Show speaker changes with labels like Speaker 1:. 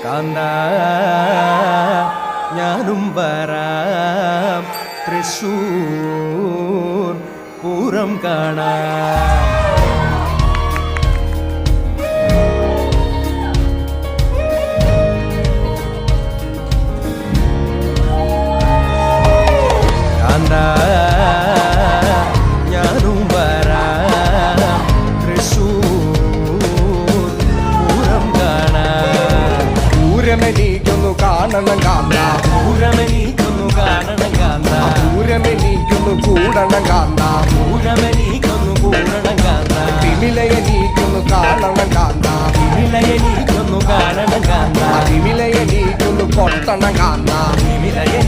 Speaker 1: കാന്ത ഞാനും വരാം തൃശൂർ പൂരം കാണാം. കാന്ത ഞാനും വരാം തൃശൂർ പൂരം കാണാം.
Speaker 2: പൂരമെനിക്കൊന്നു കാണണം കാന്ത,
Speaker 1: പൂരമെനിക്കൊന്നു കാണണം കാന്ത,
Speaker 2: പൂരമെനിക്കൊന്നു കൂടണം കാന്ത,
Speaker 1: പൂരമെനിക്കൊന്നു കൂടണം കാന്ത,
Speaker 2: തിമിലയെനിക്കൊന്നു കാണണം കാന്ത,
Speaker 1: വിലയെനിക്കൊന്നു കാണണം കാന്ത,
Speaker 2: തിമിലയെനിക്കൊന്നു കൊട്ടണം കാന്ത,
Speaker 1: വിലയെ